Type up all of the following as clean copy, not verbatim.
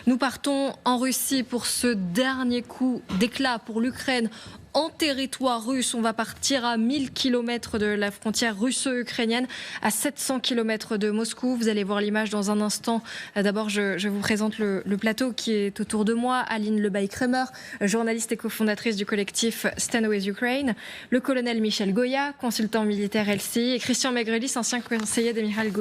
Nous partons en Russie pour ce dernier coup d'éclat pour l'Ukraine. En territoire russe, on va partir à 1000 km de la frontière russo-ukrainienne, à 700 km de Moscou. Vous allez voir l'image dans un instant. D'abord, je vous présente le plateau qui est autour de moi. Aline Lebaï-Kremer, journaliste et cofondatrice du collectif Stand With Ukraine. Le colonel Michel Goya, consultant militaire LCI. Et Christian Megrelis, ancien conseiller de Mikhail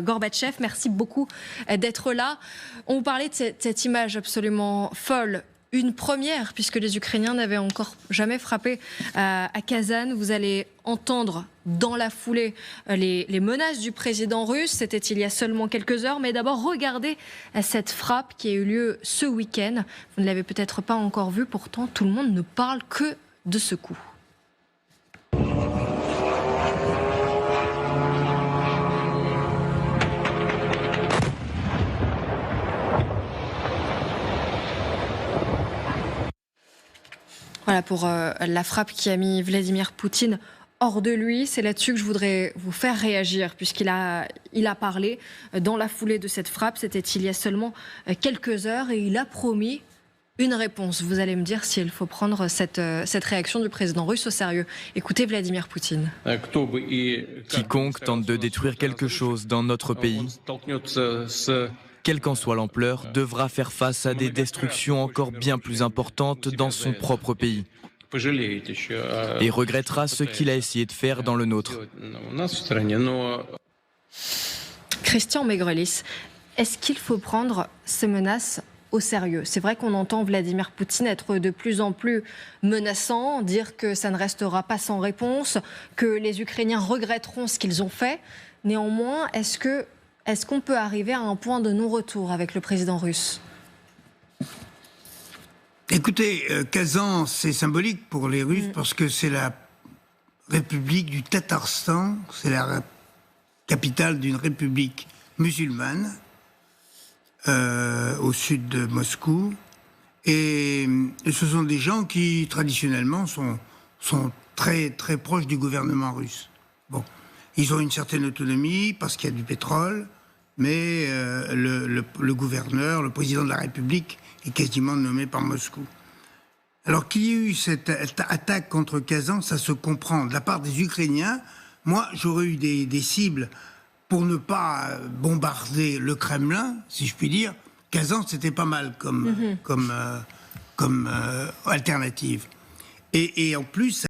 Gorbatchev. Merci beaucoup d'être là. On vous parlait de cette image absolument folle. Une première, puisque les Ukrainiens n'avaient encore jamais frappé à Kazan. Vous allez entendre dans la foulée les menaces du président russe. C'était il y a seulement quelques heures. Mais d'abord, regardez cette frappe qui a eu lieu ce week-end. Vous ne l'avez peut-être pas encore vue. Pourtant, tout le monde ne parle que de ce coup. Voilà pour la frappe qui a mis Vladimir Poutine hors de lui. C'est là-dessus que je voudrais vous faire réagir, puisqu'il a parlé dans la foulée de cette frappe. C'était il y a seulement quelques heures et il a promis une réponse. Vous allez me dire s'il faut prendre cette réaction du président russe au sérieux. Écoutez Vladimir Poutine. Quiconque tente de détruire quelque chose dans notre pays, quelle qu'en soit l'ampleur, devra faire face à des destructions encore bien plus importantes dans son propre pays et regrettera ce qu'il a essayé de faire dans le nôtre. Christian Megrelis, est-ce qu'il faut prendre ces menaces au sérieux? C'est vrai qu'on entend Vladimir Poutine être de plus en plus menaçant, dire que ça ne restera pas sans réponse, que les Ukrainiens regretteront ce qu'ils ont fait. Néanmoins, est-ce qu'on peut arriver à un point de non-retour avec le président russe? Écoutez, Kazan, c'est symbolique pour les Russes parce que c'est la république du Tatarstan, c'est la capitale d'une république musulmane au sud de Moscou. Et ce sont des gens qui, traditionnellement, sont très, très proches du gouvernement russe. Bon. Ils ont une certaine autonomie parce qu'il y a du pétrole, mais le gouverneur, le président de la République, est quasiment nommé par Moscou. Alors qu'il y ait eu cette attaque contre Kazan, ça se comprend. De la part des Ukrainiens, moi, j'aurais eu des cibles pour ne pas bombarder le Kremlin, si je puis dire. Kazan, c'était pas mal comme alternative. Et en plus...